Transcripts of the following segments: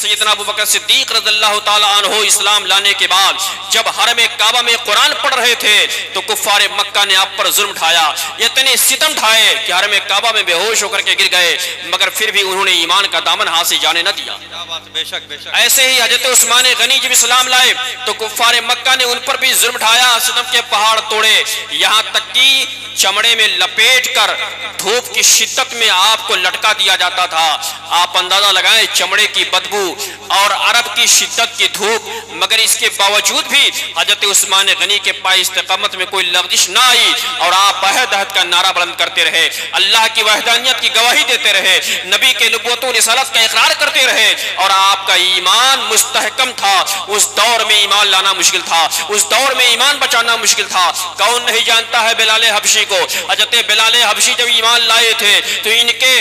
سیدنا ابو بکر صدیق رضی اللہ تعالیٰ عنہ اسلام لانے کے بعد جب حرم کعبہ میں قرآن پڑھ رہے تھے تو کفار مکہ نے آپ پر ظلم ڈھایا، اتنے ستم ڈھائے کہ حرم کعبہ میں بے ہوش ہو کر کے گر گئے، مگر پھر بھی انہوں نے ایمان کا دامن ہاتھ سے جانے نہ دیا۔ ایسے ہی حضرت عثمان غنی جب اسلام لائے تو کفار مکہ نے ان پر بھی ظلم ڈھایا، ستم کے پہاڑ توڑے، یہاں تک کہ چمڑے میں لپیٹ کر دھوپ کی شدت میں آپ کو لٹکا دیا جاتا تھا۔ آپ اندازہ لگائیں چمڑے کی بدبو اور عرب کی شدت کی دھوپ، مگر اس کے باوجود بھی حضرت عثمان غنی کے پائے استقامت میں کوئی لغزش نہ آئی اور آپ عہد عہد کا نعرہ بلند کرتے رہے، اللہ کی وحدانیت کی گواہی دیتے رہے، نبی کے نبوت و رسالت کا اقرار کرتے رہے، اور آپ کا ایمان مستحکم تھا۔ اس دور میں ایمان لانا مشکل تھا، اس دور میں ایمان بچانا مشکل تھا۔ کون نہیں جانتا ہے بلال حبشی کو؟ حضرت بلال حبشی جب ایمان لائے تھے تو ان کے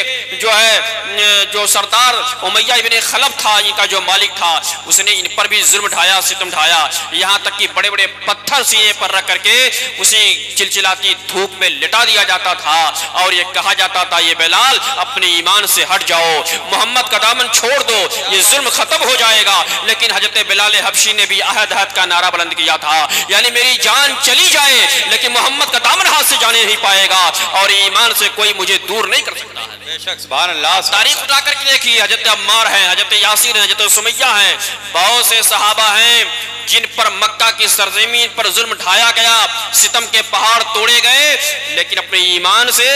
جو سردار امیہ ابن خلف تھا، ان کا جو مالک تھا، اس نے ان پر بھی ظلم ڈھایا، ستم ڈھایا، یہاں تک کہ بڑے بڑے پتھر سینے پر رکھ کر کے اسی چلچلاتی دھوپ میں لٹا دیا جاتا تھا، اور یہ کہا جاتا تھا یہ بلال اپنے ایمان سے ہٹ جاؤ، محمد کا دامن چھوڑ دو، یہ ظلم ختم ہو جائے گا۔ لیکن حضرت بلال حبشی نے بھی عہد عہد کا نعرہ بلند کیا تھا، یعنی میری جان چلی جائے لیکن محمد کا دامن ہاتھ سے جانے نہیں پائے گا، اور ایمان سے کوئی مجھے دور نہیں کر سکتا ہے۔ بے شک سبحان اللہ۔ تاریخ اٹھا کر کے دیکھیے، حضرت عمار ہیں، حضرت یاسر ہیں، حضرت سمیہ ہیں، بہت سے صحابہ ہیں جن پر مکہ کی سرزمین پر ظلم ڈھایا گیا، ستم کے پہاڑ توڑے گئے، لیکن اپنے ایمان سے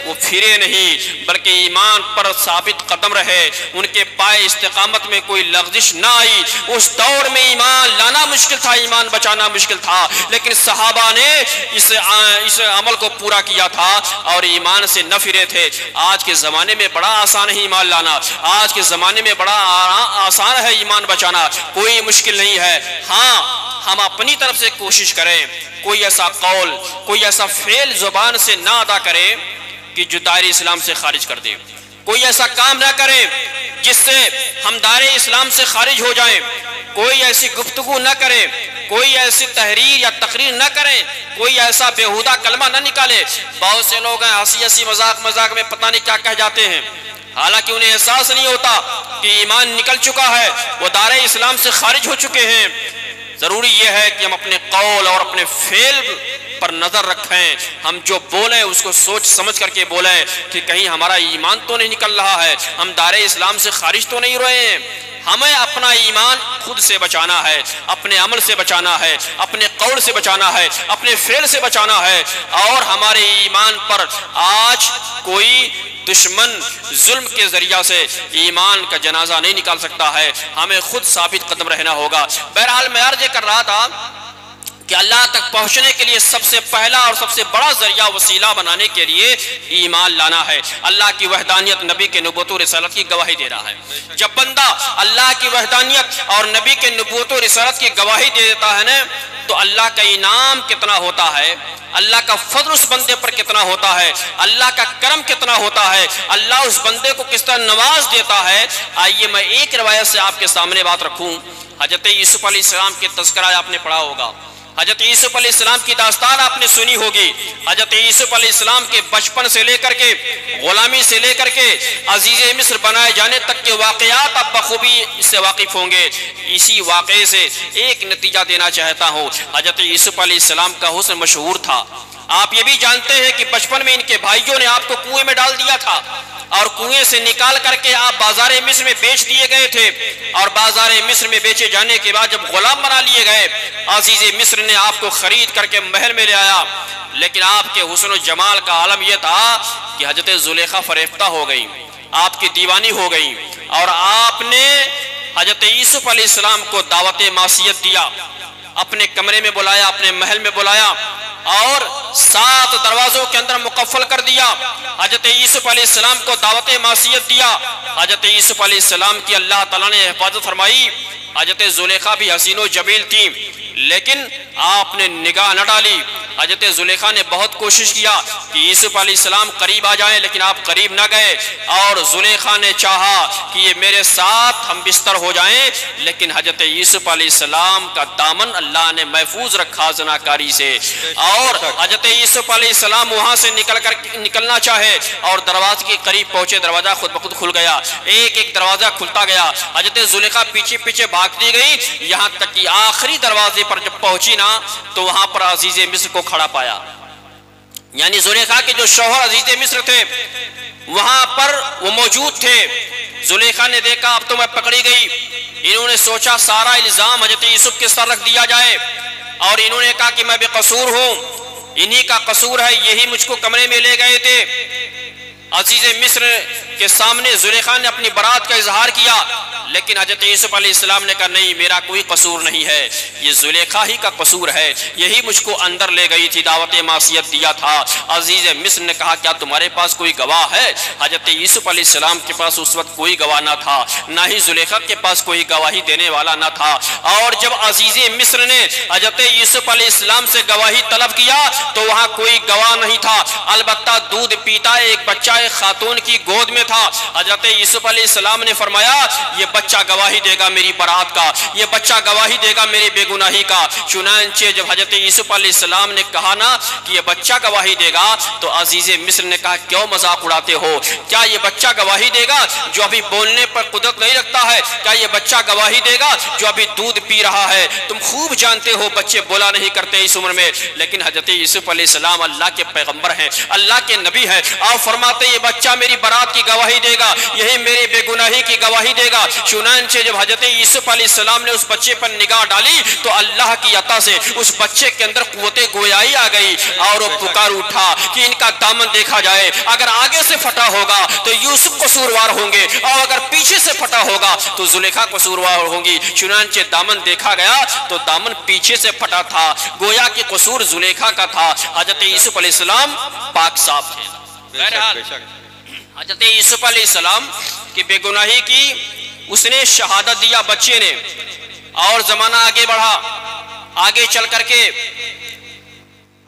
وہ پھرے نہیں بلکہ ایمان پر ثابت قدم رہے، ان کے پائے استقامت میں کوئی لغزش نہ آئی۔ اس دور میں ایمان لانا مشکل تھا، ایمان بچانا مشکل تھا، لیکن صحابہ نے اس عمل کو پورا کیا تھا اور ایمان سے نہ پھرے تھے۔ آج کے زمانے میں بڑا آسان ہے ایمان لانا، آج کے زمانے میں بڑا آسان ہے ایمان بچانا، کوئی مشکل نہیں ہے۔ ہاں ہم اپنی طرف سے کوشش کریں، کوئی ایسا قول، کوئی ایسا فعل زبان سے نہ ادا کرے کہ جو دائرہ اسلام سے خارج کر دے، کوئی ایسا کام نہ کرے جس سے ہم دائرہ اسلام سے خارج ہو جائیں، کوئی ایسی گفتگو نہ کرے، کوئی ایسی تحریر یا تقریر نہ کریں، کوئی ایسا بیہودہ کلمہ نہ نکالے۔ بہت سے لوگ ہیں ہنسی ہنسی مذاق میں پتہ نہیں کیا کہہ جاتے ہیں، حالانکہ انہیں احساس نہیں ہوتا کہ ایمان نکل چکا ہے، وہ دائرہ اسلام سے خارج ہو چکے ہیں۔ ضروری یہ ہے کہ ہم اپنے قول اور اپنے فعل پر نظر رکھیں، ہم جو بولیں اس کو سوچ سمجھ کر کے بولیں کہ کہیں ہمارا ایمان تو نہیں نکل رہا ہے، ہم دائرہ اسلام سے خارج تو نہیں رہے ہیں۔ ہمیں اپنا ایمان خود سے بچانا ہے، اپنے عمل سے بچانا ہے، اپنے قول سے بچانا ہے، اپنے فعل سے بچانا ہے، اور ہمارے ایمان پر آج کوئی دشمن ظلم کے ذریعہ سے ایمان کا جنازہ نہیں نکال سکتا ہے، ہمیں خود ثابت قدم رہنا ہوگا۔ بہرحال میں عرض کر رہا تھا کہ اللہ تک پہنچنے کے لیے سب سے پہلا اور سب سے بڑا ذریعہ وسیلہ بنانے کے لیے ایمان لانا ہے۔ اللہ کی وحدانیت، نبی کے نبوت و رسالت کی گواہی دے رہا ہے۔ جب بندہ اللہ کی وحدانیت اور نبی کے نبوت و رسالت کی گواہی دے دیتا ہے نا، تو اللہ کا انعام کتنا ہوتا ہے، اللہ کا فضل اس بندے پر کتنا ہوتا ہے، اللہ کا کرم کتنا ہوتا ہے، اللہ اس بندے کو کس طرح نواز دیتا ہے۔ آئیے میں ایک روایت سے آپ کے سامنے بات رکھوں۔ حضرت یوسف علیہ السلام کے تذکرہ آپ نے پڑھا ہوگا، حضرت یوسف علیہ السلام کی داستان آپ نے سنی ہوگی۔ حضرت یوسف علیہ السلام کے بچپن سے لے کر کے، غلامی سے لے کر کے عزیز مصر بنائے جانے تک کے واقعات آپ بخوبی اس سے واقف ہوں گے۔ اسی واقعے سے ایک نتیجہ دینا چاہتا ہوں۔ حضرت یوسف علیہ السلام کا حسن مشہور تھا۔ آپ یہ بھی جانتے ہیں کہ بچپن میں ان کے بھائیوں نے آپ کو کنویں میں ڈال دیا تھا، اور کنویں سے نکال کر کے آپ بازار مصر میں بیچ دیے گئے تھے، اور بازار مصر میں بیچے جانے کے بعد جب غلام بنا لیے گئے، عزیز مصر نے آپ کو خرید کر کے محل میں لے آیا۔ لیکن آپ کے حسن و جمال کا عالم یہ تھا کہ حضرت زلیخا فریفتہ ہو گئی، آپ کی دیوانی ہو گئی، اور آپ نے حضرت یوسف علیہ السلام کو دعوت معصیت دیا، اپنے کمرے میں بلایا، اپنے محل میں بلایا، اور 7 دروازوں کے اندر مقفل کر دیا۔ حضرت یوسف علیہ السلام کو دعوت معصیت دیا۔ حضرت یوسف علیہ السلام کی اللہ تعالیٰ نے حفاظت فرمائی۔ حضرت زلیخا بھی حسین و جمیل تھی، لیکن آپ نے نگاہ نہ ڈالی، حضرت زلیخا نے بہت کوشش کیا کہ یوسف علیہ السلام قریب آ جائیں، لیکن آپ قریب نہ گئے، اور زلیخا نے چاہا کہ یہ میرے ساتھ ہم بستر ہو جائیں، لیکن حضرت یوسف علیہ السلام کا دامن اللہ نے محفوظ رکھا زناکاری سے، اور حضرت یوسف علیہ السلام وہاں سے نکلنا چاہے اور دروازے کے قریب پہنچے، دروازہ خود بخود کھل گیا، ایک ایک دروازہ کھلتا گیا، حضرت زلیخا پیچھے پیچھے بھاگتی گئی، یہاں تک کہ آخری دروازے پر جب پہنچی نا تو وہاں پر عزیز مصر کو کھڑا پایا، یعنی زلیخا کے جو شوہر عزیز مصر تھے وہاں پر وہ موجود تھے۔ زلیخا نے دیکھا اب تو میں پکڑی گئی، انہوں نے سوچا سارا الزام حضرت یوسف کے سر رکھ دیا جائے، اور انہوں نے کہا کہ میں بے قصور ہوں، انہی کا قصور ہے، یہی مجھ کو کمرے میں لے گئے تھے۔ عزیز مصر کے سامنے زلیخا نے اپنی برات کا اظہار کیا، لیکن حضرت یوسف علیہ السلام نے کہا نہیں، میرا کوئی قصور نہیں ہے، یہ زلیخا ہی کا قصور ہے، یہی مجھ کو اندر لے گئی تھی، دعوت معصیت دیا تھا۔ عزیز مصر نے کہا کیا تمہارے پاس کوئی گواہ ہے؟ حضرت یوسف علیہ السلام کے پاس اس وقت کوئی گواہ نہ تھا، نہ ہی زلیخا کے پاس کوئی گواہی دینے والا نہ تھا، اور جب عزیز مصر نے حضرت یوسف علیہ السلام سے گواہی طلب کیا تو وہاں کوئی گواہ نہیں تھا، البتہ دودھ پیتا ایک بچہ ایک خاتون کی گود میں تھا۔ حضرت یوسف علیہ السلام نے فرمایا یہ بچہ گواہی دے گا میری برات کا، یہ بچہ گواہی دے گا میری بے گناہی کا۔ چنانچہ جب حضرت یوسف علیہ السلام نے کہا نا کہ یہ بچہ گواہی دے گا تو عزیز مصر نے کہا کیوں مذاق اڑاتے ہو؟ کیا یہ بچہ گواہی دے گا جو ابھی بولنے پر قدرت نہیں رکھتا ہے؟ کیا یہ بچہ گواہی دے گا جو ابھی دودھ پی رہا ہے؟ تم خوب جانتے ہو بچے بولا نہیں کرتے اس عمر میں، لیکن حضرت یوسف علیہ السلام اللہ کے پیغمبر ہیں، اللہ کے نبی ہیں، آپ فرماتے یہ بچہ میری برات کی گواہی دے گا، یہی میری بے گناہی کی گواہی دے گا۔ چنانچہ جب حضرت یوسف علیہ السلام نے اس بچے پر نگاہ ڈالی تو اللہ کی عطا سے اس بچے کے اندر قوت گویائی آ گئی، اور وہ پکار اٹھا کہ ان کا دامن دیکھا جائے، اگر آگے سے پھٹا ہوگا تو یوسف قصوروار ہوں گے، اور اگر پیچھے سے پھٹا ہوگا تو زلیخا قصوروار ہوں گی۔ چنانچہ دامن دیکھا گیا تو دامن پیچھے سے پھٹا تھا، گویا کہ قصور زلیخا کا تھا، حضرت یوسف علیہ السلام پاک صاف تھے۔ بہرحال حضرت یوسف علیہ السلام کی بے گناہی کی اس نے شہادت دیا بچے نے، اور زمانہ آگے بڑھا، آگے چل کر کے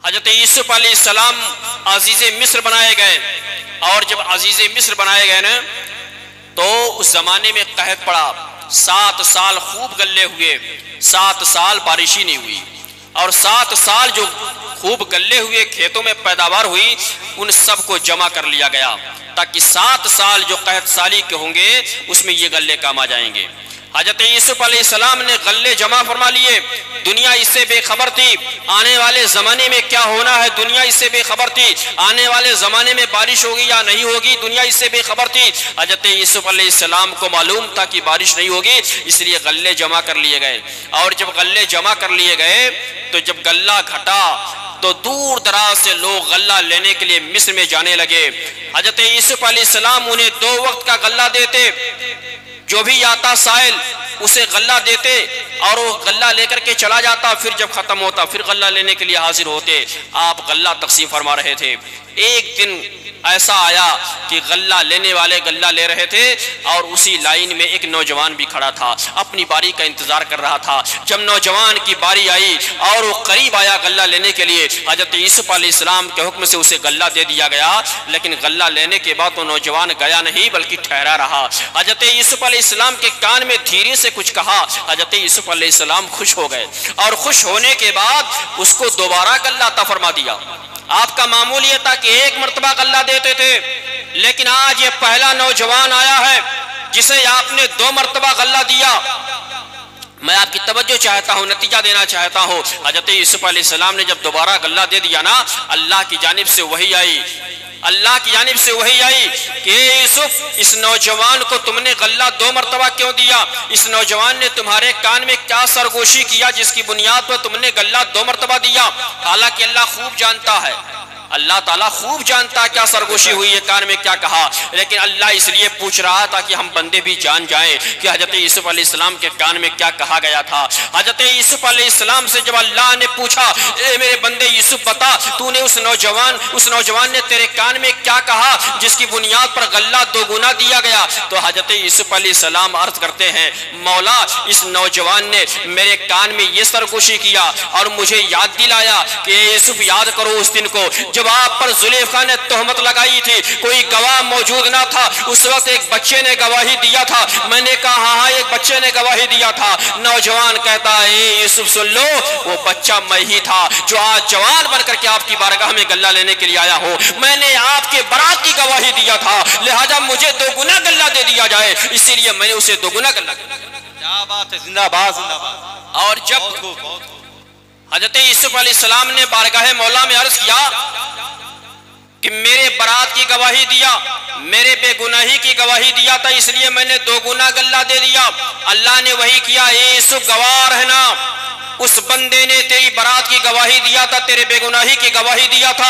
حضرت یوسف علیہ السلام عزیز مصر بنائے گئے، اور جب عزیز مصر بنائے گئے نا تو اس زمانے میں قحط پڑا، 7 سال خوب گلے ہوئے، 7 سال بارشی نہیں ہوئی، اور 7 سال جو خوب گلے ہوئے کھیتوں میں پیداوار ہوئی ان سب کو جمع کر لیا گیا، تاکہ 7 سال جو قحط سالی کے ہوں گے اس میں یہ غلے کام آ جائیں گے۔ حضرت یوسف علیہ السلام نے غلے جمع فرما لیے، دنیا اس سے بے خبر تھی، آنے والے زمانے میں کیا ہونا ہے دنیا اس سے بے خبر تھی، آنے والے زمانے میں بارش ہوگی یا نہیں ہوگی دنیا اس سے بے خبر تھی۔ حضرت یوسف علیہ السلام کو معلوم تھا کہ بارش نہیں ہوگی، اس لیے غلے جمع کر لیے گئے، اور جب غلے جمع کر لیے گئے تو جب غلہ گھٹا تو دور دراز سے لوگ غلہ لینے کے لیے مصر میں جانے لگے۔ حضرت یوسف علیہ السلام انہیں 2 وقت کا غلہ دیتے، جو بھی آتا سائل اسے غلہ دیتے، اور وہ غلہ لے کر کے چلا جاتا، پھر جب ختم ہوتا پھر غلہ لینے کے لیے حاضر ہوتے۔ آپ غلہ تقسیم فرما رہے تھے، ایک دن ایسا آیا کہ غلہ لینے والے غلہ لے رہے تھے، اور اسی لائن میں ایک نوجوان بھی کھڑا تھا، اپنی باری کا انتظار کر رہا تھا۔ جب نوجوان کی باری آئی اور وہ قریب آیا غلہ لینے کے لیے، حضرت یوسف علیہ السلام کے حکم سے اسے غلہ دے دیا گیا، لیکن غلہ لینے کے بعد وہ نوجوان گیا نہیں بلکہ ٹھہرا رہا۔ حضرت یوسف علیہ السلام کے کان میں دھیرے سے کچھ کہا، حضرت یوسف علیہ السلام خوش ہو گئے، اور خوش ہونے کے بعد اس کو دوبارہ غلہ عطا فرما دیا۔ آپ کا معمول یہ تھا کہ 1 مرتبہ غلہ دیتے تھے، لیکن آج یہ پہلا نوجوان آیا ہے جسے آپ نے 2 مرتبہ غلہ دیا۔ میں آپ کی توجہ چاہتا ہوں، نتیجہ دینا چاہتا ہوں۔ حضرت یوسف علیہ السلام نے جب دوبارہ غلہ دے دیا نا، اللہ کی جانب سے وحی آئی، اللہ کی جانب سے وحی آئی کہ یوسف اس نوجوان کو تم نے غلہ 2 مرتبہ کیوں دیا؟ اس نوجوان نے تمہارے کان میں کیا سرگوشی کیا جس کی بنیاد پر تم نے غلہ 2 مرتبہ دیا؟ حالانکہ اللہ خوب جانتا ہے، اللہ تعالیٰ خوب جانتا کیا سرگوشی ہوئی ہے، کان میں کیا کہا، لیکن اللہ اس لیے پوچھ رہا تھا کہ ہم بندے بھی جان جائیں کہ حضرت یوسف علیہ السلام کے کان میں کیا کہا گیا تھا۔ حضرت یوسف علیہ السلام سے جب اللہ نے پوچھا اے میرے بندے یوسف بتا تو نے اس نوجوان نے تیرے کان میں کیا کہا جس کی بنیاد پر غلہ دو گنا دیا گیا، تو حضرت یوسف علیہ السلام عرض کرتے ہیں مولا اس نوجوان نے میرے کان میں یہ سرگوشی کیا اور مجھے یاد دلایا کہ یوسف یاد کرو اس دن کو جب آپ پر زلیخا نے تہمت لگائی تھی، کوئی گواہ موجود نہ تھا، اس وقت ایک بچے نے گواہی دیا تھا۔ میں نے کہا ہاں ایک بچے نے گواہی دیا تھا۔ نوجوان کہتا ہے یوسف سن لو وہ بچہ میں ہی تھا جو آج جوان بن کر کے آپ کی بارگاہ میں غلہ لینے کے لیے آیا ہوں، میں نے آپ کے برات کی گواہی دیا تھا، لہذا مجھے دو گنا غلہ دے دیا جائے، اسی لیے میں نے اسے دو گنا غلہ دیا۔ کیا بات ہے، زندہ باد زندہ باد۔ اور جب حضرت یوسف علیہ السلام نے بارگاہ مولا میں عرض کیا کہ میرے برات کی گواہی دیا، میرے بے گناہی کی گواہی دیا تھا، اس لیے میں نے دو گنا غلہ دے دیا، اللہ نے وہی کیا اے یوسف گواہ رہنا، اس بندے نے تیری برات کی گواہی دیا تھا، تیرے بے گناہی کی گواہی دیا تھا،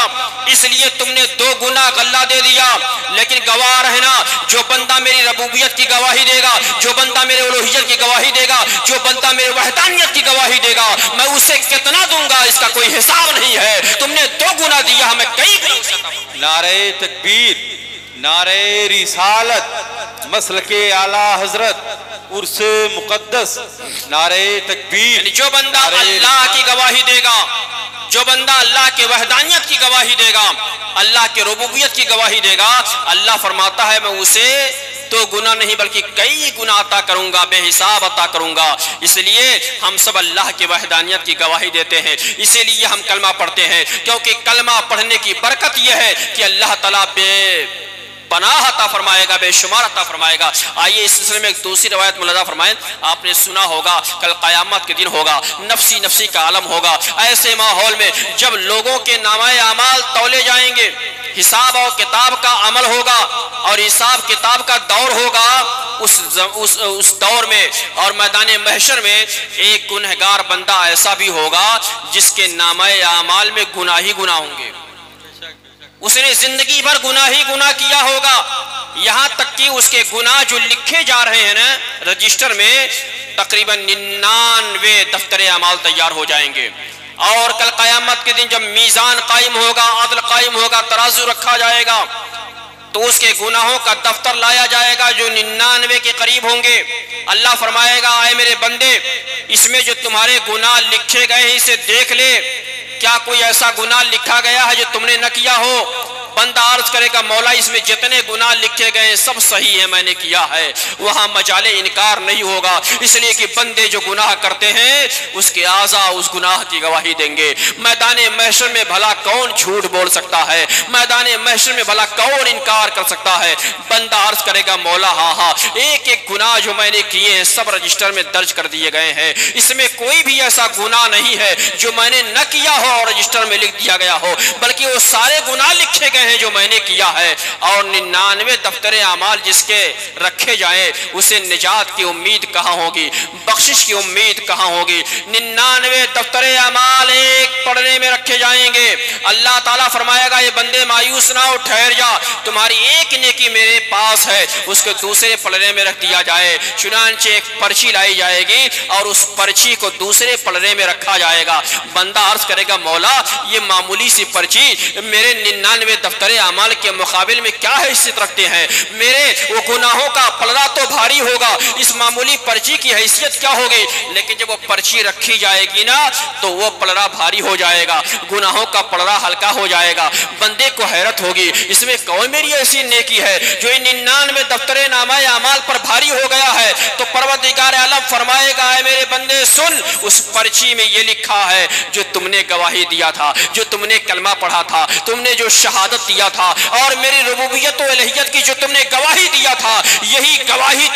اس لیے تم نے دو گنا غلہ دے دیا، لیکن گواہ رہنا جو بندہ میری ربوبیت کی گواہی دے گا، جو بندہ میرے الوہیت کی گواہی دے گا، جو بندہ میرے وحدانیت کی گواہی دے گا، میں اسے کتنا دوں گا اس کا کوئی حساب نہیں ہے، تم نے دو گنا دیا، ہمیں کئی گنا اسے۔ نعرہ تکبیر، نعرہ رسالت، مسلک اعلی حضرت، عرس مقدس، نعرہ تکبیر۔ یعنی جو بندہ اللہ کی گواہی دے گا، جو بندہ اللہ کے وحدانیت کی گواہی دے گا، اللہ کے ربوبیت کی گواہی دے گا، اللہ فرماتا ہے میں اسے دو گنا نہیں بلکہ کئی گنا عطا کروں گا، بے حساب عطا کروں گا۔ اس لیے ہم سب اللہ کی وحدانیت کی گواہی دیتے ہیں، اسی لیے ہم کلمہ پڑھتے ہیں، کیونکہ کلمہ پڑھنے کی برکت یہ ہے کہ اللہ تعالیٰ بے پناہ عطا فرمائے گا، بے شمار عطا فرمائے گا۔ آئیے اس سلسلے میں ایک دوسری روایت ملاحظہ فرمائیں، آپ نے سنا ہوگا کل قیامت کے دن ہوگا، نفسی نفسی کا عالم ہوگا، ایسے ماحول میں جب لوگوں کے نامہ اعمال تولے جائیں گے، حساب اور کتاب کا عمل ہوگا اور حساب کتاب کا دور ہوگا، اس دور میں اور میدان محشر میں ایک گنہگار بندہ ایسا بھی ہوگا جس کے نامہ اعمال میں گناہ ہی گناہ ہوں گے، اس نے زندگی بھر گناہ ہی گناہ کیا ہوگا، یہاں تک کہ اس کے گناہ جو لکھے جا رہے ہیں نا رجسٹر میں تقریباً 99 دفتر اعمال تیار ہو جائیں گے، اور کل قیامت کے دن جب میزان قائم ہوگا، عدل قائم ہوگا، ترازو رکھا جائے گا تو اس کے گناہوں کا دفتر لایا جائے گا جو 99 کے قریب ہوں گے۔ اللہ فرمائے گا اے میرے بندے اس میں جو تمہارے گناہ لکھے گئے ہیں اسے دیکھ لے، کیا کوئی ایسا گناہ لکھا گیا ہے جو تم نے نہ کیا ہو؟ بندہ عرض کرے گا مولا اس میں جتنے گناہ لکھے گئے سب صحیح ہے، میں نے کیا ہے، وہاں مجال انکار نہیں ہوگا، اس لیے کہ بندے جو گناہ کرتے ہیں اس کے اعضاء اس گناہ کی گواہی دیں گے۔ میدان محشر میں بھلا کون جھوٹ بول سکتا ہے، میدان محشر میں بھلا کون انکار کر سکتا ہے؟ بندہ عرض کرے گا مولا ہاں ایک ایک گناہ جو میں نے کیے ہیں سب رجسٹر میں درج کر دیے گئے ہیں، اس میں کوئی بھی ایسا گناہ نہیں ہے جو میں نے نہ کیا ہو اور رجسٹر میں لکھ دیا گیا ہو، بلکہ وہ سارے گناہ لکھے گئے ہیں جو میں نے کیا ہے، اور 99 دفتر اعمال جس کے رکھے جائیں اسے نجات کی امید کہاں ہوگی، بخشش کی امید کہاں ہوگی؟ 99 دفتر اعمال ایک پڑھنے میں رکھے جائیں گے، اللہ تعالیٰ فرمائے گا یہ بندے مایوس نہ ہو، ٹھہر جا، تمہاری ایک نیکی میرے پاس ہے، اس کو دوسرے پلڑے میں رکھ دیا جائے، چنانچہ ایک پرچی لائی جائے گی اور اس پرچی کو دوسرے پلڑے میں رکھا جائے گا۔ بندہ عرض کرے گا مولا یہ معمولی سی پرچی میرے 99 دفتر اعمال کے مقابل میں کیا حیثیت رکھتے ہیں، میرے وہ گناہوں کا پلڑا تو بھاری ہوگا، اس معمولی پرچی کی حیثیت کیا ہوگی؟ لیکن جب وہ پرچی رکھی جائے گی نا تو وہ پلڑا بھاری ہو جائے گا، گناہوں کا پلڑا ہلکا ہو جائے گا، بندے کو حیرت ہوگی اس میں کون میری ایسی نیکی ہے جو ان 99 دفتر نامہ اعمال پر بھاری ہو گیا ہے؟ تو پروردگار عالم فرمائے گا اے میرے بندے سن، اس پرچی میں یہ لکھا ہے جو تم نے گواہی دیا تھا، جو تم نے کلمہ پڑھا تھا، تم نے جو شہادت دیا تھا اور میری ربوبیت و الہیت کی جو تم نے گواہی دیا تھا، یہی گواہی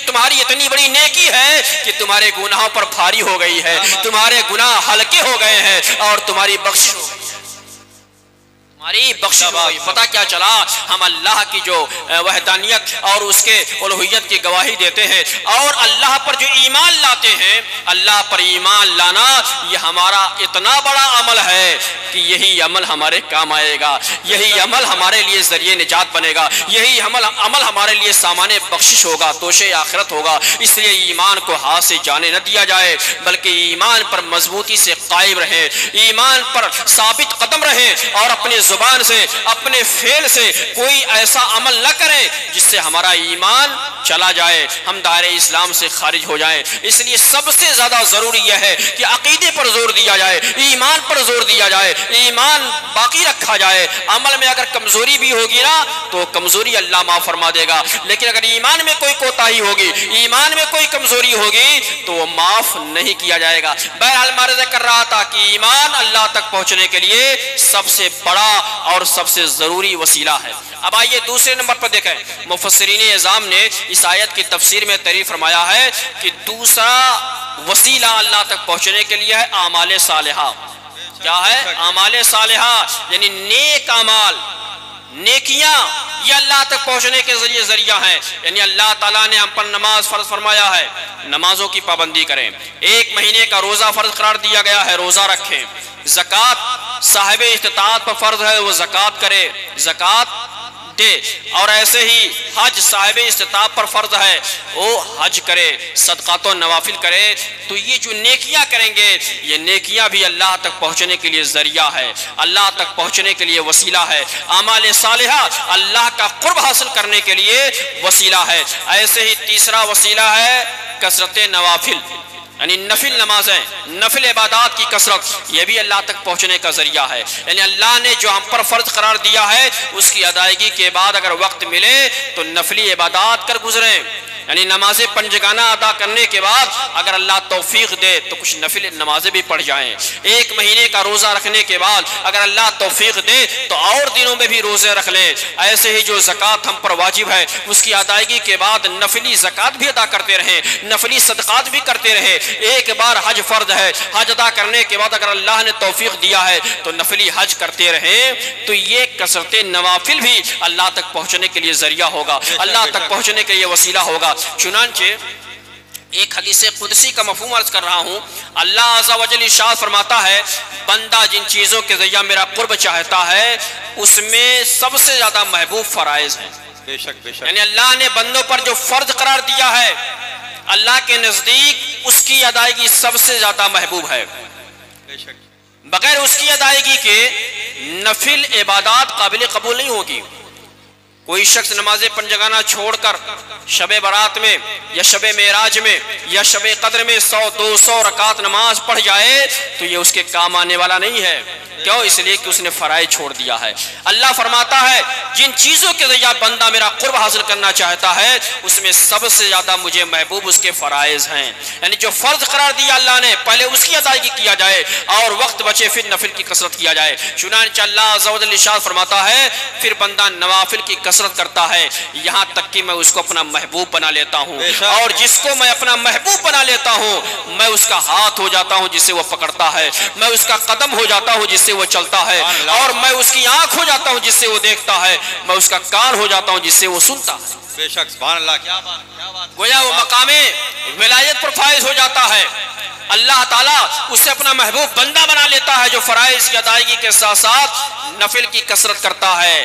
تمہاری اتنی بڑی نیکی ہے کہ تمہارے گناہوں پر بھاری ہو گئی ہے، تمہارے گناہ ہلکے ہو گئے ہیں اور تمہاری بخشش ہو گئی ہے۔ ہماری بخشش ہوئی۔ پتہ کیا چلا؟ ہم اللہ کی جو وحدانیت اور اس کے الوہیت کی گواہی دیتے ہیں اور اللہ پر جو ایمان لاتے ہیں، اللہ پر ایمان لانا یہ ہمارا اتنا بڑا عمل ہے کہ یہی عمل ہمارے کام آئے گا، یہی عمل ہمارے لیے ذریعہ نجات بنے گا، یہی عمل ہمارے لیے سامان بخشش ہوگا، توشے آخرت ہوگا۔ اس لیے ایمان کو ہاتھ سے جانے نہ دیا جائے، بلکہ ایمان پر مضبوطی سے قائم رہیں، ایمان پر ثابت قدم رہیں اور اپنے زبان سے اپنے فعل سے کوئی ایسا عمل نہ کریں جس سے ہمارا ایمان چلا جائے، ہم دائرہ اسلام سے خارج ہو جائیں۔ اس لیے سب سے زیادہ ضروری یہ ہے کہ عقیدے پر زور دیا جائے، ایمان پر زور دیا جائے، ایمان باقی رکھا جائے۔ عمل میں اگر کمزوری بھی ہوگی نا تو کمزوری اللہ معاف فرما دے گا، لیکن اگر ایمان میں کوئی کوتاہی ہوگی، ایمان میں کوئی کمزوری ہوگی تو وہ معاف نہیں کیا جائے گا۔ بہرحال میں عرض کر رہا تھا کہ ایمان اللہ تک پہنچنے کے لیے سب سے بڑا اور سب سے ضروری وسیلہ ہے۔ اب آئیے دوسرے نمبر پر دیکھیں، مفسرین اعظام نے اس آیت کی تفسیر میں تعریف فرمایا ہے کہ دوسرا وسیلہ اللہ تک پہنچنے کے لیے ہے اعمال صالحہ۔ کیا ہے؟ اعمال صالحہ یعنی نیک اعمال، نیکیاں، یہ اللہ تک پہنچنے کے ذریعہ ہیں۔ یعنی اللہ تعالیٰ نے ہم پر نماز فرض فرمایا ہے، نمازوں کی پابندی کریں، ایک مہینے کا روزہ فرض قرار دیا گیا ہے، روزہ رکھیں، زکوٰۃ صاحب استطاعت پر فرض ہے، وہ زکوٰۃ کرے، زکوٰۃ دے، اور ایسے ہی حج صاحب استطاعت پر فرض ہے وہ حج کرے، صدقات و نوافل کرے۔ تو یہ جو نیکیاں کریں گے یہ نیکیاں بھی اللہ تک پہنچنے کے لیے ذریعہ ہے، اللہ تک پہنچنے کے لیے وسیلہ ہے۔ اعمال صالحہ اللہ کا قرب حاصل کرنے کے لیے وسیلہ ہے۔ ایسے ہی تیسرا وسیلہ ہے کثرت نوافل، یعنی نفل نمازیں، نفل عبادات کی کثرت، یہ بھی اللہ تک پہنچنے کا ذریعہ ہے۔ یعنی اللہ نے جو ہم پر فرض قرار دیا ہے اس کی ادائیگی کے بعد اگر وقت ملے تو نفلی عبادات کر گزریں، یعنی نمازیں پنجگانہ ادا کرنے کے بعد اگر اللہ توفیق دے تو کچھ نفل نمازیں بھی پڑھ جائیں، ایک مہینے کا روزہ رکھنے کے بعد اگر اللہ توفیق دے تو اور دنوں میں بھی روزے رکھ لیں۔ ایسے ہی جو زکوٰۃ ہم پر واجب ہے اس کی ادائیگی کے بعد نفلی زکوٰۃ بھی ادا کرتے رہیں، نفلی صدقات بھی کرتے رہیں۔ ایک بار حج فرض ہے، حج ادا کرنے کے بعد اگر اللہ نے توفیق دیا ہے تو نفلی حج کرتے رہیں۔ تو یہ کثرت نوافل بھی اللہ تک پہنچنے کے لیے ذریعہ ہوگا، اللہ تک پہنچنے کے لیے وسیلہ ہوگا۔ چنانچہ ایک حدیث قدسی کا مفہوم عرض کر رہا ہوں، اللہ عز و جل ارشاد فرماتا ہے بندہ جن چیزوں کے ذریعہ میرا قرب چاہتا ہے اس میں سب سے زیادہ محبوب فرائض ہیں۔ بے شک بے شک، یعنی اللہ نے بندوں پر جو فرض قرار دیا ہے اللہ کے نزدیک اس کی ادائیگی سب سے زیادہ محبوب ہے۔ بے شک، بغیر اس کی ادائیگی کے نفل عبادات قابل قبول نہیں ہوگی۔ کوئی شخص نماز پنجگانہ چھوڑ کر شب برات میں یا شب معراج میں یا شب قدر میں 100-200 رکعت نماز پڑھ جائے تو یہ اس کے کام آنے والا نہیں ہے۔ کیوں؟ اس لیے کہ اس نے فرائض چھوڑ دیا ہے۔ اللہ فرماتا ہے جن چیزوں کے ذریعہ بندہ میرا قرب حاصل کرنا چاہتا ہے اس میں سب سے زیادہ مجھے محبوب اس کے فرائض ہیں۔ یعنی جو فرض قرار دیا اللہ نے پہلے اس کی ادائیگی کیا جائے اور وقت بچے پھر نفل کی کثرت کیا جائے۔ چنانچہ اللہ عز و جل ارشاد فرماتا ہے پھر بندہ نوافل کی کثرت کرتا ہے یہاں تک کہ میں اس کو اپنا محبوب بنا لیتا ہوں، اور جس کو میں اپنا محبوب بنا لیتا ہوں میں اس کا ہاتھ ہو جاتا ہوں جس سے وہ پکڑتا ہے، میں اس کا قدم ہو جاتا ہوں جس سے وہ چلتا ہے، اور میں اس کی آنکھ ہو جاتا ہوں جس سے وہ دیکھتا ہے، میں اس کا کان ہو جاتا ہوں جس سے وہ سنتا ہے۔ بے شک، سبحان اللہ، کیا بات کیا بات، گویا وہ مقام ولایت پر فائز ہو جاتا ہے۔ اللہ تعالیٰ اسے اپنا محبوب بندہ بنا لیتا ہے جو فرائض کی ادائیگی کے ساتھ ساتھ نفل کی کثرت کرتا ہے،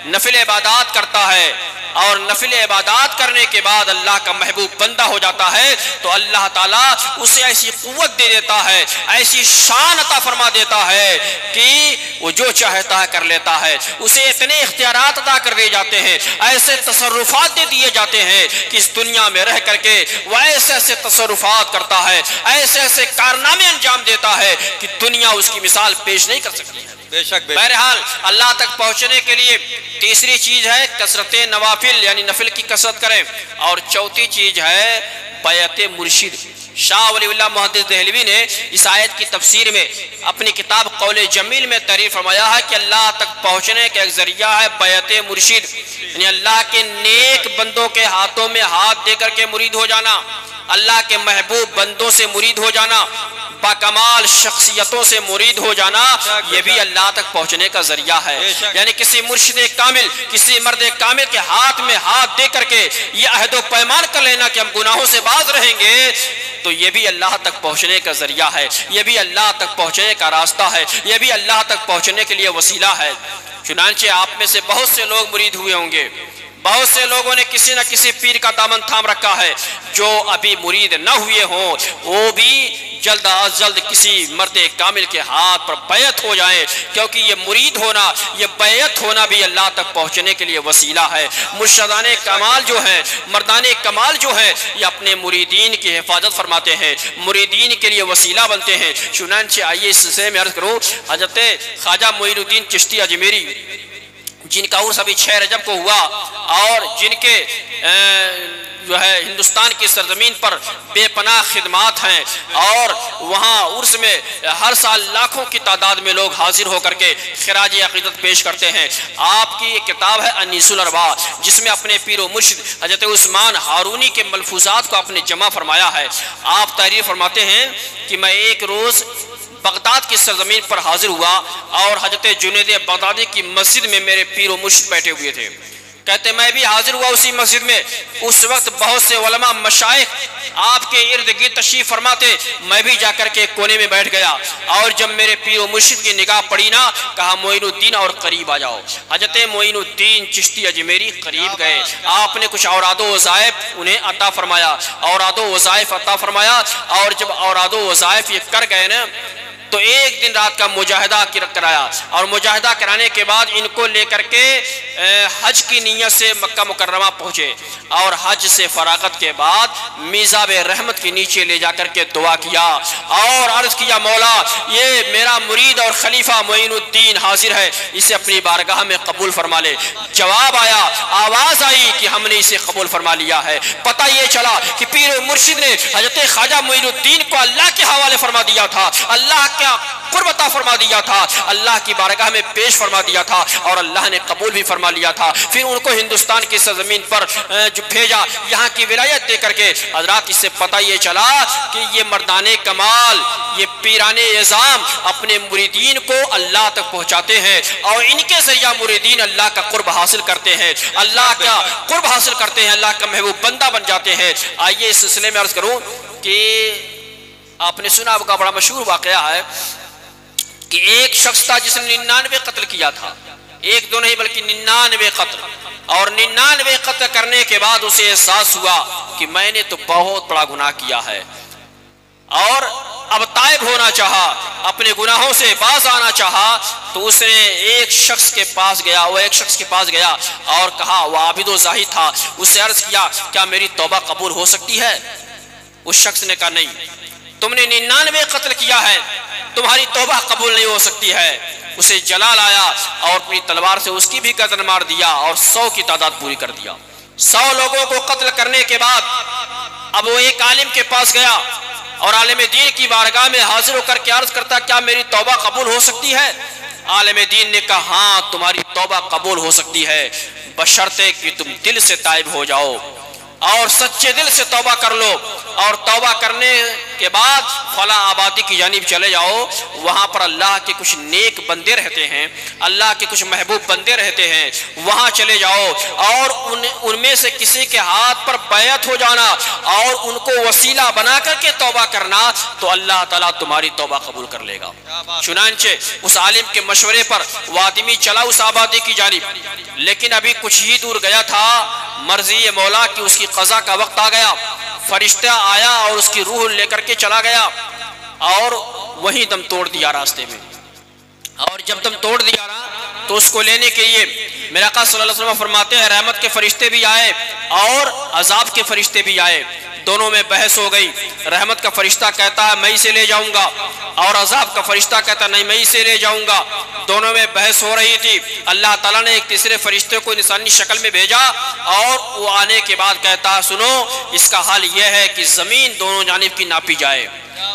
نفل عبادات کرتا ہے، اور نفل عبادات کرنے کے بعد اللہ کا محبوب بندہ ہو جاتا ہے تو اللہ تعالیٰ اسے ایسی قوت دے دیتا ہے، ایسی شان عطا فرما دیتا ہے کہ وہ جو چاہتا ہے کر لیتا ہے، اسے اتنے اختیارات عطا کر دیے جاتے ہیں، ایسے تصرفات دے دیے جاتے ہیں کہ اس دنیا میں رہ کر کے وہ ایسے ایسے تصرفات کرتا ہے، ایسے ایسے کارنامے انجام دیتا ہے کہ دنیا اس کی مثال پیش نہیں کر سکتی ہے۔ بے شک، بہرحال اللہ تک پہنچنے کے لیے تیسری چیز ہے کثرت نوافل یعنی نفل کی کثرت کریں، اور چوتھی چیز ہے بیعت مرشد۔ شاہ ولی اللہ محدث دہلوی نے اس آیت کی تفسیر میں اپنی کتاب قول جمیل میں تعریف فرمایا ہے کہ اللہ تک پہنچنے کا ایک ذریعہ ہے بیعت مرشد، یعنی اللہ کے نیک بندوں کے ہاتھوں میں ہاتھ دے کر کے مرید ہو جانا، اللہ کے محبوب بندوں سے مرید ہو جانا۔ باکمال شخصیتوں سے مرید ہو جانا یہ بھی اللہ تک پہنچنے کا ذریعہ ہے۔ یعنی کسی مرشد کامل، کسی مرد کامل کے ہاتھ میں ہاتھ دے کر کے یہ عہد و پیمان کر لینا کہ ہم گناہوں سے باز رہیں گے، تو یہ بھی اللہ تک پہنچنے کا ذریعہ ہے، یہ بھی اللہ تک پہنچنے کا راستہ ہے، یہ بھی اللہ تک پہنچنے کے لیے وسیلہ ہے۔ چنانچہ آپ میں سے بہت سے لوگ مرید ہوئے ہوں گے، بہت سے لوگوں نے کسی نہ کسی پیر کا دامن تھام رکھا ہے۔ جو ابھی مرید نہ ہوئے ہوں وہ بھی جلد از جلد کسی مرد کامل کے ہاتھ پر بیعت ہو جائیں، کیونکہ یہ مرید ہونا، یہ بیعت ہونا بھی اللہ تک پہنچنے کے لیے وسیلہ ہے۔ مرشدان کمال جو ہیں، مردان کمال جو ہیں، یہ اپنے مریدین کی حفاظت فرماتے ہیں، مریدین کے لیے وسیلہ بنتے ہیں۔ چنانچہ آئیے اس سلسلے میں عرض کروں، حضرت خواجہ معین الدین چشتی اجمیری جن کا عرس ابھی 6 رجب کو ہوا اور جن کے جو ہے ہندوستان کی سرزمین پر بے پناہ خدمات ہیں، اور وہاں عرس میں ہر سال لاکھوں کی تعداد میں لوگ حاضر ہو کر کے خراج عقیدت پیش کرتے ہیں۔ آپ کی ایک کتاب ہے انیس الارباح، جس میں اپنے پیر و مرشد حضرت عثمان ہارونی کے ملفوظات کو اپنے جمع فرمایا ہے۔ آپ تحریر فرماتے ہیں کہ میں ایک روز بغداد کی سرزمین پر حاضر ہوا اور حضرت جنید بغدادی کی مسجد میں میرے پیر و مرشد بیٹھے ہوئے تھے۔ کہتے میں بھی حاضر ہوا اسی مسجد میں، اس وقت بہت سے علماء مشائخ آپ کے ارد گرد تشریف فرماتے، میں بھی جا کر کے کونے میں بیٹھ گیا، اور جب میرے پیر و مرشد کی نگاہ پڑی نا، کہا معین الدین اور قریب آ جاؤ۔ حضرت معین الدین چشتی اجمیری قریب گئے، آپ نے کچھ اوراد و وظائف انہیں عطا فرمایا، اوراد و وظائف عطا فرمایا، اور جب اوراد و وظائف یہ کر گئے نا، تو ایک دن رات کا مجاہدہ کرایا، اور مجاہدہ کرانے کے بعد ان کو لے کر کے حج کی نیت سے مکہ مکرمہ پہنچے، اور حج سے فراغت کے بعد میزاب رحمت کے نیچے لے جا کر کے دعا کیا اور عرض کیا، مولا یہ میرا مرید اور خلیفہ معین الدین حاضر ہے، اسے اپنی بارگاہ میں قبول فرما لے۔ جواب آیا، آواز آئی کہ ہم نے اسے قبول فرما لیا ہے۔ پتہ یہ چلا کہ پیر و مرشد نے حضرت خواجہ معین الدین کو اللہ کے حوالے فرما دیا تھا، اللہ کیا قرب عطا فرما دیا تھا، اللہ کی بارگاہ میں پیش فرما دیا تھا، اور اللہ نے قبول بھی فرما لیا تھا۔ پھر ان کو ہندوستان کی سرزمین پر جو بھیجا، یہاں کی ولایت دے کر کے۔ حضرات اس سے پتہ یہ چلا کہ یہ مردان کمال، یہ پیران اعظام اپنے مریدین کو اللہ تک پہنچاتے ہیں، اور ان کے ذریعہ مریدین اللہ کا قرب حاصل کرتے ہیں، اللہ کا قرب حاصل کرتے ہیں، اللہ کا محبوب بندہ بن جاتے ہیں۔ آئیے اس سلسلے میں عرض کروں کہ آپ نے سنا ہوگا، بڑا مشہور واقعہ ہے کہ ایک شخص تھا جس نے 99 قتل کیا تھا، ایک دو نہیں بلکہ 99 قتل، اور 99 قتل کرنے کے بعد اسے احساس ہوا کہ میں نے تو بہت بڑا گناہ کیا ہے، اور اب تائب ہونا چاہا، اپنے گناہوں سے باز آنا چاہا، تو اس نے ایک شخص کے پاس گیا اور کہا، وہ عابد و زاہد تھا، اس سے عرض کیا، کیا میری توبہ قبول ہو سکتی ہے؟ اس شخص نے کہا، نہیں، تم نے 99 قتل کیا ہے، تمہاری توبہ قبول نہیں ہو سکتی ہے۔ اسے جلال آیا اور اپنی تلوار سے اس کی بھی گردن مار دیا اور 100 کی تعداد پوری کر دیا۔ 100 لوگوں کو قتل کرنے کے بعد اب وہ ایک عالم کے پاس گیا اور عالم دین کی بارگاہ میں حاضر ہو کر کے عرض کرتا، کیا میری توبہ قبول ہو سکتی ہے؟ عالم دین نے کہا، ہاں تمہاری توبہ قبول ہو سکتی ہے، بشرطے کہ تم دل سے تائب ہو جاؤ اور سچے دل سے توبہ کر لو، اور توبہ کرنے کے بعد فلاں آبادی کی جانب چلے جاؤ، وہاں پر اللہ کے کچھ نیک بندے رہتے ہیں، اللہ کے کچھ محبوب بندے رہتے ہیں، وہاں چلے جاؤ اور ان میں سے کسی کے ہاتھ پر بیعت ہو جانا اور ان کو وسیلہ بنا کر کے توبہ کرنا، تو اللہ تعالیٰ تمہاری توبہ قبول کر لے گا۔ چنانچہ اس عالم کے مشورے پر وہ آدمی چلا اس آبادی کی جانب، لیکن ابھی کچھ ہی دور گیا تھا، مرضی مولا کی اس کی قضا کا وقت آ گیا، فرشتہ آیا اور اس کی روح لے کر کے چلا گیا اور وہیں دم توڑ دیا راستے میں۔ اور جب دم توڑ دیا تو اس کو لینے کے لیے میرا آقا صلی اللہ علیہ وسلم فرماتے ہیں، رحمت کے فرشتے بھی آئے اور عذاب کے فرشتے بھی آئے، دونوں میں بحث ہو گئی۔ رحمت کا فرشتہ کہتا ہے میں اسے لے جاؤں گا، اور عذاب کا فرشتہ کہتا ہے نہیں میں اسے لے جاؤں گا۔ دونوں میں بحث ہو رہی تھی، اللہ تعالیٰ نے ایک تیسرے فرشتے کو انسانی شکل میں بھیجا، اور وہ آنے کے بعد کہتا ہے، سنو اس کا حال یہ ہے کہ زمین دونوں جانب کی ناپی جائے،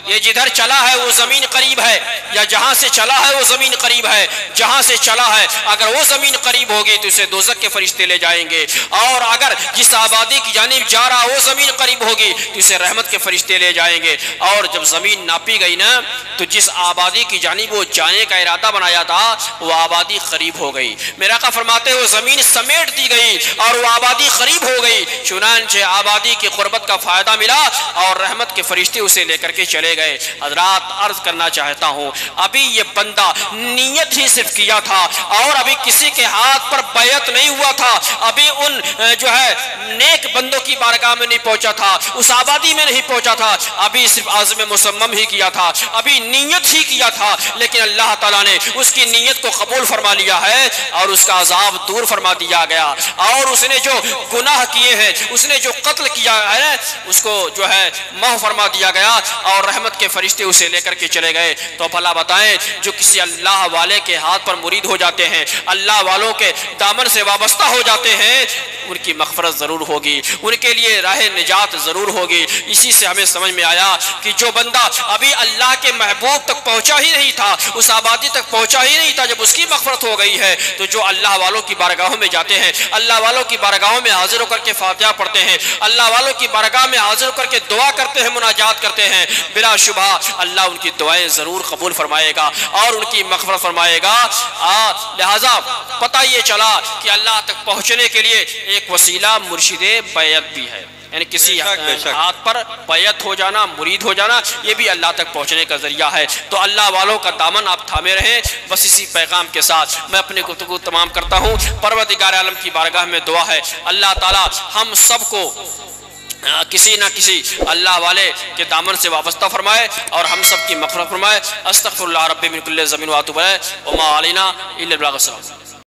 یہ جدھر چلا ہے وہ زمین قریب ہے، یا جہاں سے چلا ہے وہ زمین قریب ہے، جہاں سے چلا ہے اگر وہ زمین قریب ہوگی تو اسے دوزخ کے فرشتے لے جائیں گے، اور اگر جس آبادی کی جانب جا رہا وہ زمین قریب ہوگی تو اسے رحمت کے فرشتے لے جائیں گے۔ اور جب زمین ناپی گئی نا تو جس آبادی کی جانب وہ جانے کا ارادہ بنایا تھا وہ آبادی قریب ہو گئی۔ میرا آقا فرماتے ہیں وہ زمین سمیٹ دی گئی اور وہ آبادی قریب ہو گئی، چنانچہ آبادی کی قربت کا فائدہ ملا اور رحمت کے فرشتے اسے لے کر کے چلے گئے۔ حضرات عرض کرنا چاہتا ہوں ابھی یہ بندہ نیت ہی صرف کیا تھا اور ابھی کسی کے ہاتھ پر بیعت نہیں ہوا تھا، ابھی ان جو ہے نیک بندوں کی بارگاہ میں نہیں پہنچا تھا، اس آبادی میں نہیں پہنچا تھا، ابھی صرف عزم مصمم ہی کیا تھا، ابھی نیت ہی کیا تھا، لیکن اللہ تعالیٰ نے اس کی نیت کو قبول فرما لیا ہے اور اس کا عذاب دور فرما دیا گیا، اور اس نے جو گناہ کیے ہیں، اس نے جو قتل کیا ہے اس کو جو ہے معاف فرما دیا گیا اور رحمت کے فرشتے اسے لے کر کے چلے گئے۔ تو بھلا بتائیں جو کسی اللہ والے کے ہاتھ پر مرید ہو جاتے ہیں، اللہ والوں کے دامن سے وابستہ ہو جاتے ہیں، ان کی مغفرت ضرور ہوگی، ان کے لیے راہ نجات ضرور ہوگی۔ اسی سے ہمیں سمجھ میں آیا کہ جو بندہ ابھی اللہ کے محبوب تک پہنچا ہی نہیں تھا، اس آبادی تک پہنچا ہی نہیں تھا، جب اس کی مغفرت ہو گئی ہے تو جو اللہ والوں کی بارگاہوں میں جاتے ہیں، اللہ والوں کی بارگاہوں میں حاضر ہو کر کے فاتحہ پڑھتے ہیں، اللہ والوں کی بارگاہ میں حاضر ہو کر کے دعا کرتے ہیں، مناجات کرتے ہیں، بلا شبہ اللہ ان کی دعائیں ضرور قبول فرمائے گا اور ان کی مغفرت فرمائے گا۔ لہذا پتہ یہ چلا کہ اللہ تک پہنچنے کے لیے ایک وسیلہ مرشد بیعت بھی ہے، یعنی کسی ہاتھ پر بیعت ہو جانا، مرید ہو جانا، یہ بھی اللہ تک پہنچنے کا ذریعہ ہے۔ تو اللہ والوں کا دامن آپ تھامے رہیں۔ بس اسی پیغام کے ساتھ میں اپنی گفتگو تمام کرتا ہوں۔ پروردگار عالم کی بارگاہ میں دعا ہے اللہ تعالی ہم سب کو کسی نہ کسی اللہ والے کے دامن سے وابستہ فرمائے اور ہم سب کی مغفرت فرمائے۔ استغفر اللہ ربی من کل ذنب و اتوب الیہ وما علینا الا البلاغ۔